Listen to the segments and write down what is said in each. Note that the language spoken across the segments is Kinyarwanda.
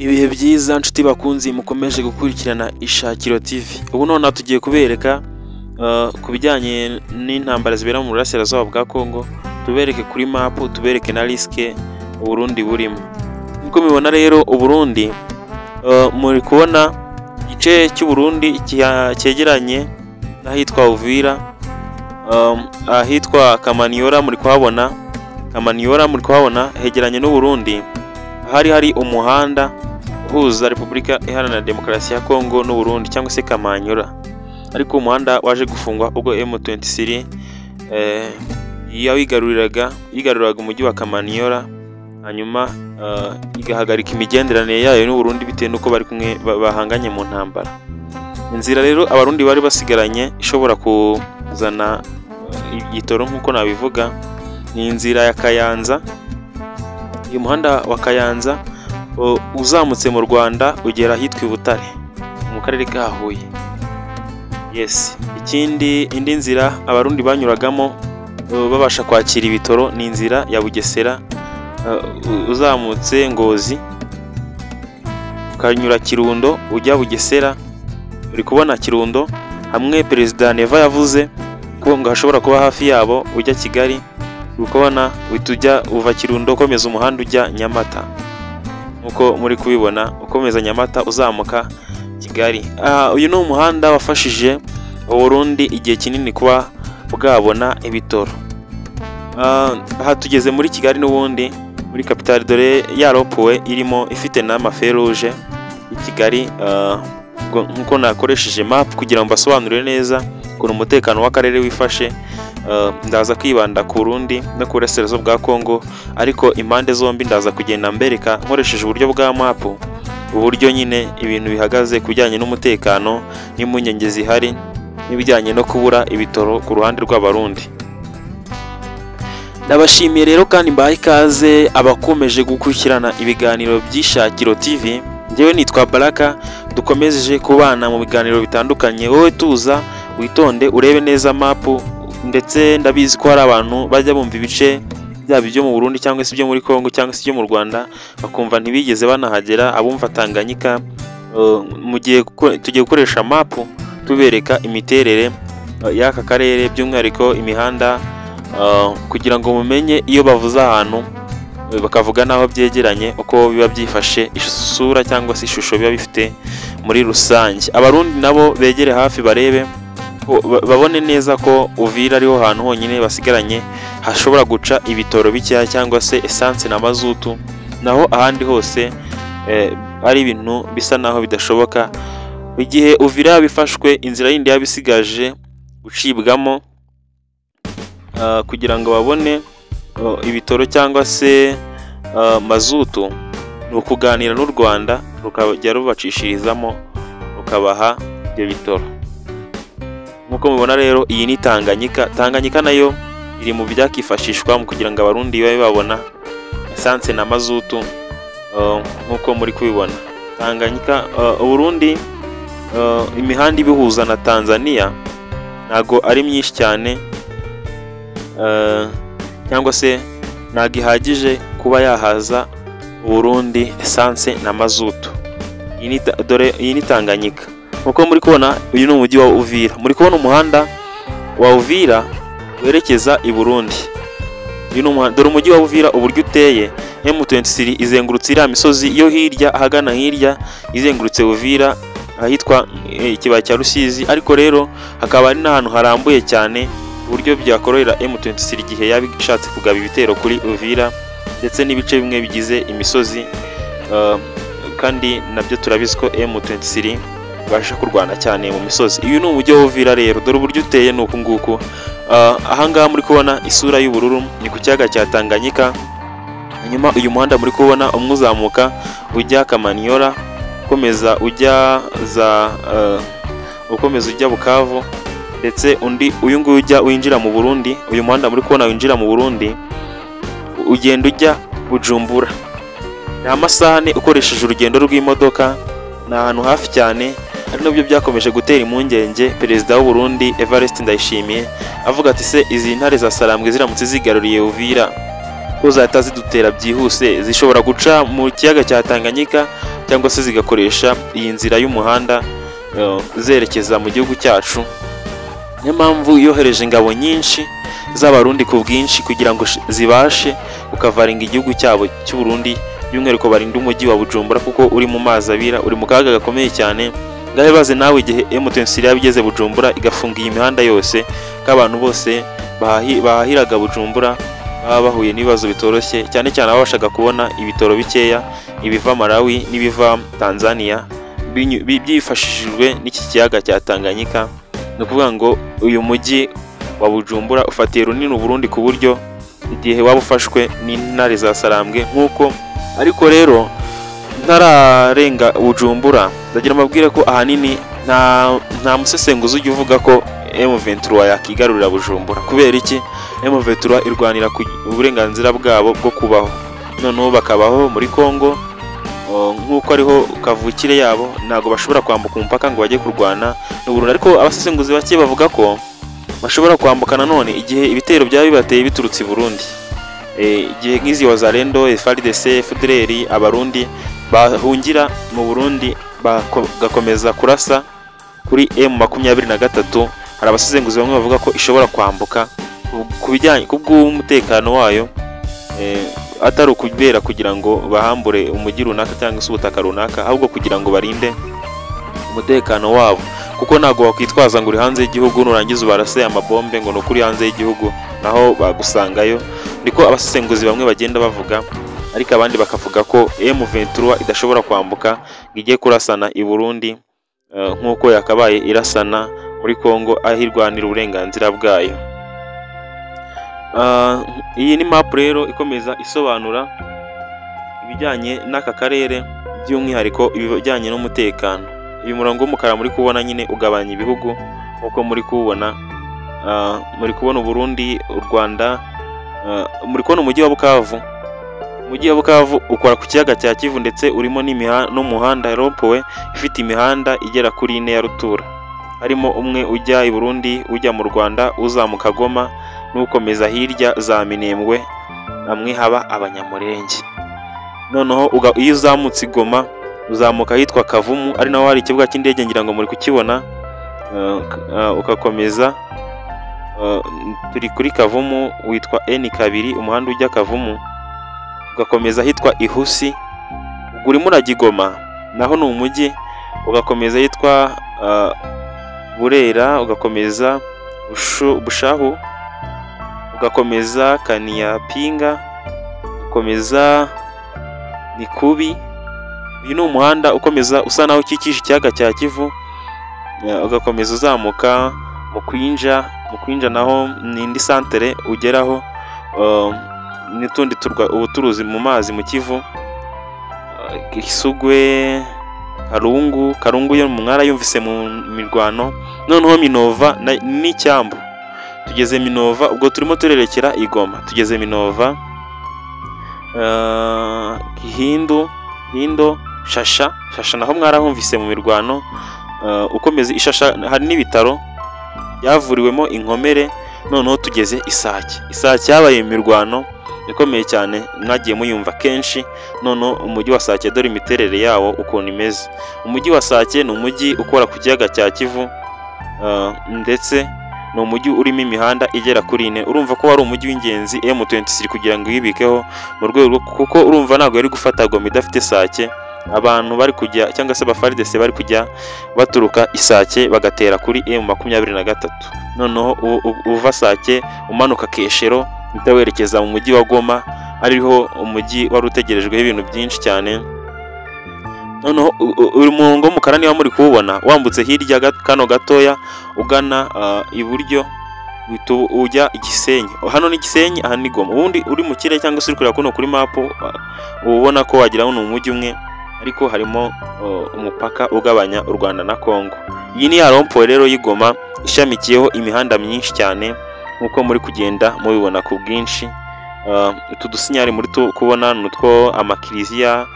Ibihe byiza nshuti bakunzi mukomeje gukurikirana Ishakiro TV. Ubu none tugiye kubereka ku bijyanye n'intambara zibera mu burasirazuba bwa Kongo, tubereke kuri map, tubereke na riske Burundi burimo. Nkuko mubibona rero Uburundi muri kubona igice cy'u Burundi cyegeranye n'ahitwa Uvira, ahitwa Kamanyola muri kuhabona, hegeranye n'u Burundi. Hari umuhanda uhuza Repubulika Iharanira Demokarasi ya Kongo n'u Burundi cyangwa se Kamanyola, ariko umuhanda waje gufungwa ubwo M23 yigaruriraga umujyi wa Kamanyola, hanyuma igahagarika imigenderanire yayo n'u Burundi bitewe nuko bari kumwe bahanganye mu ntambara. Inzira rero abarundi bari basigaranye ishobora kuzana igitoro nkuko nabivuga ni inzira ya Kayanza. Uyu muhanda wa Kayanza uzamutse mu Rwanda ugera ahitwa Butare mu karere ka Huye. Yes, indi nzira abarundi banyuragamo babasha kwakira ibitoro ni inzira ya Bugesera, uzamutse Ngozi ukanyura Kirundo ujya Bugesera. Uri kubona Kirundo hamwe Perezida Neva yavuze ko ngo hashobora kuba hafi yabo ujya Kigali. Ukubona witujya uva Kirundo ukomeza umuhanda ujya Nyamata, nkuko muri kubibona ukomeza Nyamata uzamuka Kigali. Uyu ni umuhanda wafashije Burundi igihe kinini kuba bwabona ibitoro. Aha tugeze muri Kigali n'ubundi muri capitale, dore yaropowe irimo ifite n'amaferuje i Kigali. Nkuko nakoresheje map kugira ngo basobanurire neza ukuntu umutekano w'akarere wifashe. Ndaza kwibanda ku Burundi no ku burasirazuba bwa Kongo, ariko impande zombi ndaza kugenda mbereka nkoresheje uburyo bwa map uburyo nyine ibintu bihagaze kujyanye n'umutekano n'impungenge zihari n'ibijyanye no kubura ibitoro ku ruhande rw'abarundi. Ndabashimiye rero kandi mbaye ikaze abakomeje gukurikirana ibiganiro by'Ishakiro TV. Njyewe nitwa Baraka, dukomeje kubana mu biganiro bitandukanye. Wowe tuza witonde urebe neza map, ndetse ndabizi ko hari abantu bajya bumva ibice byaba ibyo mu Burundi cyangwa se ibyo muri Kongo cyangwa se ibyo mu Rwanda bakumva ntibigeze banahagera. Abumva Tanganyika, mu gihe tugiye gukoresha map tubereka imiterere y'aka karere, by'umwihariko imihanda, kugira ngo mumenye iyo bavuze ahantu bakavuga naho byegeranye uko biba byifashe, isura cyangwa se ishusho biba bifite muri rusange. Abarundi nabo begere hafi barebe, babone neza ko Uvira ariho hantu honyine basigaranye hashobora guca ibitoro bikeya cyangwa se essence na mazutu, naho ahandi hose ari ibintu bisa naho bidashoboka. Igihe Uvira bifashwe, inzira yindi yabisigaje gucibwamo kugira ngo babone ibitoro cyangwa se mazutu, ni ukuganira n'u Rwanda rukajya rubacishirizamo rukabaha ibyo bitoro. Nkuko mubona rero iyi ni Tanganyika nayo iri mu byakifashishwa mu kugira ngo abarundi babe babona essence na mazutu. Nkuko muri kubibona Tanganyika, Burundi, imihanda ibihuza na Tanzania ntago ari myinshi cyane, cyangwa se ntago ihagije kuba yahaza Burundi essence na mazutu. Iyi ni Tanganyika. Nkuko muri kubona uyu ni umujyi wa Uvira. Muri kubona umuhanda wa Uvira werekeza i Burundi. Uyu ni umuhanda, dore umujyi wa Uvira uburyo uteye. M23 izengurutse iriya misozi yo hirya, ahagana hirya izengurutse Uvira ahitwa ikibaya cya Rusizi, ariko rero hakaba ari n'ahantu harambuye cyane uburyo byakorohera M23 igihe yabishatse kugaba ibitero kuri Uvira ndetse n'ibice bimwe bigize imisozi. Kandi nabyo turabizi ko M23 basha kurwana cyane mu misozi. Uyu ni umujyi wa Uvira rero, dore uburyo uteye nuko nguko. Ahangaha muri kubona isura y'ubururu ni ku cyaga cya Tanganyika. Hanyuma uyu muhanda muri kubona umwe uzamuka ujya Kamanyola, ukomeza ujya Bukavu, ndetse uyu nguyu ujya winjira mu Burundi. Uyu muhanda muri kubona winjira mu Burundi ugenda ujya Bujumbura. Ni amasaha ane ukoresheje urugendo rw'imodoka, ni ahantu hafi cyane. Ari nabyo byakomeje gutera impungenge Perezida w'u Burundi Evariste Ndayishimiye, avuga ati se izi ntare za Sarambwe ziramutse zigaruriye Uvira ko zahita zidutera byihuse, zishobora guca mu kiyaga cya Tanganyika cyangwa se zigakoresha iyi nzira y'umuhanda zerekeza mu gihugu cyacu. Niyo mpamvu yohereje ingabo nyinshi z'abarundi ku bwinshi kugira ngo zibashe ukavaringa igihugu cyabo cy'u Burundi, by'umwihariko barinda umujyi wa Bujumbura kuko uri mu mazi abira, uri mu kaga gakomeye cyane. Ngahe baze nawe igihe M23 yabigeze Bujumbura igafunga iyi mihanda yose, k'abantu bose bahahiraga Bujumbura baba bahuye n'ibibazo bitoroshye, cyane cyane abashaka kubona ibitoro bikeya ibiva Malawi n'ibiva Tanzania byifashishijwe n'iki kiyaga cya Tanganyika. No kuvuga ngo uyu mujyi wa Bujumbura ufatiye runini Burundi ku buryo igihe waba ufashwe n'intare za Sarambwe nk'uko. Ariko rero ntararenga Bujumbura ndagira amabwire ko ahanini nta musesenguzi ujya uvuga ko M23 yakigarurira Bujumbura. Kubera iki? M23 irwanira ku uburenganzira bwabo bwo kubaho, noneho bakabaho muri Kongo nk'uko ariho kavukire yabo, ntago bashobora kwambuka umupaka ngo bajye kurwana n'u Burundi. Ariko abasesenguzi bake bavuga ko bashobora kwambuka nanone igihe ibitero byaba bibateye biturutse i Burundi, igihe nk'izi Wazalendo, FARDC, FDLR, abarundi bahungira mu Burundi bagakomeza kurasa kuri M23. Hari abasesenguzi bamwe bavuga ko ishobora kwambuka kubijyanye kubw'umutekano wayo, atari ukubera kugira ngo bahambure umujyi runaka cyangwa se ubutaka runaka, ahubwo kugira ngo barinde umutekano wabo. Kuko ntago wakwitwaza ngo uri hanze y'igihugu nurangiza ubarase amabombe ngo nukuri hanze y'igihugu naho bagusangayo. Niko abasesenguzi bamwe bagenda bavuga, ariko abandi bakavuga ko M23 idashobora kwambuka ijye kurasana i Burundi nk'uko yakabaye irasana muri Kongo ahirwanira uburenganzira bwayo. Iyi ni map rero ikomeza isobanura ibijyanye n'aka karere, by'umwihariko ibijyanye n'umutekano. Uyu murongo w'umukara muri kubona nyine ugabanya ibihugu nk'uko muri kubona Burundi, u Rwanda, muri kubona umujyi wa Bukavu. Umujyi wa Bukavu ukora ku kiyaga cya Kivu ndetse urimo n'umuhanda rompowe ifite imihanda igera kuri 4 ya rutura, harimo umwe ujya i Burundi, ujya mu Rwanda, uzamuka Goma n'ukomeza hirya za Minembwe, amwe haba Abanyamurenge. Noneho iyo uzamutse Goma uzamuka hitwa Kavumu, ari naho hari ikibuga cy'indege ngira ngo muri kukibona, ukakomeza turi kuri Kavumu witwa N2, umuhanda ujya Kavumu, ugakomeza hitwa Ihusi, urimo urajya Goma naho ni umujyi, ugakomeza hitwa Burera, ugakomeza Bushahu, ugakomeza Kaniyapinga, ugakomeza Nikubi. Uyu ni umuhanda ukomeza usa naho ukikije ikiyaga cya Kivu, ugakomeza uzamuka mu Kwinja naho n'indi santere ugeraho n'utundi ubuturuzi mu mazi mu Kivu, Kisugwe, Karungu yo mwara yumvise mu mirwano. Noneho Minova n'icyambu, tugeze Minova, ubwo turimo turerekera igoma, tugeze Minova, Hindo, Shasha naho mwarahumvise mu mirwano. Ukomeza Ishasha hari n'ibitaro byavuriwemo inkomere. Noneho tugeze Isake yabaye imirwano ikomeye cyane, mwagiye muyumva kenshi. Noneho umujyi wa Sake dore imiterere yawo ukuntu imeze. Umujyi wa Sake ni umujyi ukora ku kiyaga cya Kivu, ndetse ni umujyi urimo imihanda igera kuri 4. Urumva ko wari umujyi w'ingenzi M23 kugira ngo yibikeho mu rwego, kuko urumva ntago yari gufata Goma idafite Sake. Abantu bari kujya cyangwa se abafaridese bari kujya baturuka Isake bagatera kuri M23. Noneho uva Sake umanuka Keshero utawerekeza mu mujyi wa Goma, ariho umujyi wari utegerejweho ibintu byinshi cyane. Noneho uri murongo w'umukara niba muri kuwubona, wambutse hirya kano gatoya ugana iburyo ujya Igisenyi. Hano ni Gisenyi, aha ni Goma. Ubundi uri mu kirere cyangwa se uri kureba kuno kuri map ubona ko wagira ngo ni umujyi umwe, ariko harimo umupaka ugabanya u Rwanda na Kongo. Iyi ni ya rompo rero y'Igoma ishamikiyeho imihanda myinshi cyane nkuko muri kugenda mubibona ku bwinshi. Utu dusinyari muri kubona nutwo amakiriziya,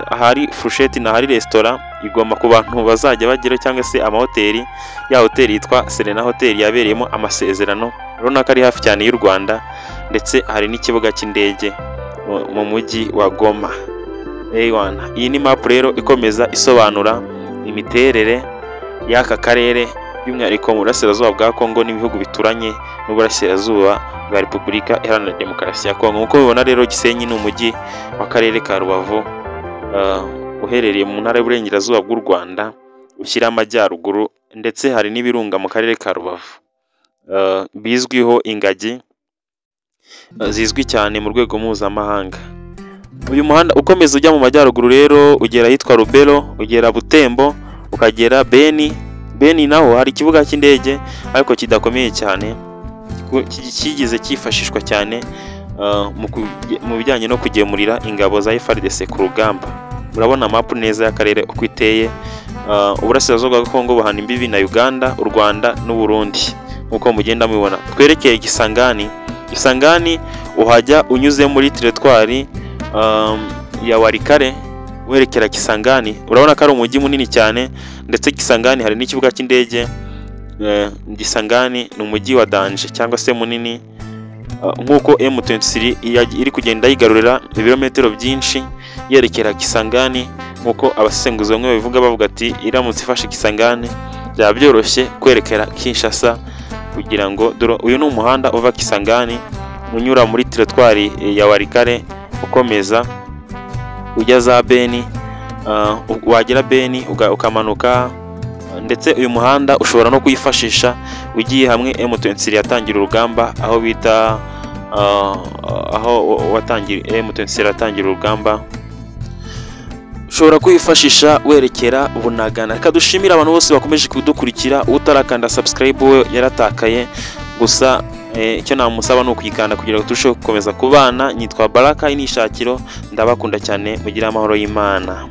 ahari furusheti na hari restaurant Igoma ku bantu bazajya bagera, cyangwa se amahoteli. Ya hoteli yitwa Serena Hotel yabereyemo amasezerano, urabona ko ari hafi cyane y'u Rwanda, ndetse hari n'ikibuga cy'indege mu mujyi wa Goma. A1. Iyi ni map rero ikomeza isobanura imiterere y'aka karere by'umwihariko mu burasirazuba bwa Kongo n'ibihugu bituranye n'uburasirazuba bwa Repubulika Iharanira Demokarasi ya Kongo. Nk'uko mubibona rero Gisenyi ni umujyi w'akarere ka Rubavu uherereye mu ntara y'uburengerazuba bw'u Rwanda ushyira amajyaruguru, ndetse hari n'ibirunga mu karere ka Rubavu bizwiho ingagi zizwi cyane mu rwego mpuzamahanga. Uyu muhanda ukomeza ujya mu majyaruguru rero ugera ahitwa Rubero, ugera Butembo, ukagera Beni. Beni naho hari ikibuga cy'indege ariko kidakomeye cyane, kigize cyifashishwa cyane mu bijyanye no kugemurira ingabo za FARDC ku rugamba. Urabona map neza y'akarere uko iteye. Uburasirazuba bwa Kongo buhana imbibi na Uganda, u Rwanda n'u Burundi nk'uko mugenda mubibona. Twerekeye Kisangani. Kisangani uhajya unyuze muri teritwari ya Walikale werekera Kisangani. Urabona ko ari umujyi munini cyane, ndetse Kisangani hari n'ikibuga cy'indege. Kisangani ni umujyi wa danje cyangwa se munini, nk'uko M23 iri kugenda yigarurira ibirometero byinshi yerekera Kisangani, nk'uko abasenguzi bamwe babivuga bavuga ati iramutse ifashe Kisangani byaba byoroshye kwerekera Kinshasa, kugira ngo uyu ni umuhanda uva Kisangani unyura muri teritwari ya Walikale ukomeza ujya za Beni, wagera Beni ukamanuka, ndetse uyu muhanda ushobora no kuyifashisha ugiye hamwe M23 yatangira urugamba, aho bita aho M23 yatangira urugamba. Ushobora kwifashisha werekera Bunagana. Reka dushimira abantu bose bakomeje kudukurikira. Utarakanda subscribe we yaratakaye, gusa icyo namusaba ni ukuyikanda kugira ngo turusheho gukomeza kubana. Nitwa Baraka Inishakiro, ndabakunda cyane, mugira amahoro y'Imana.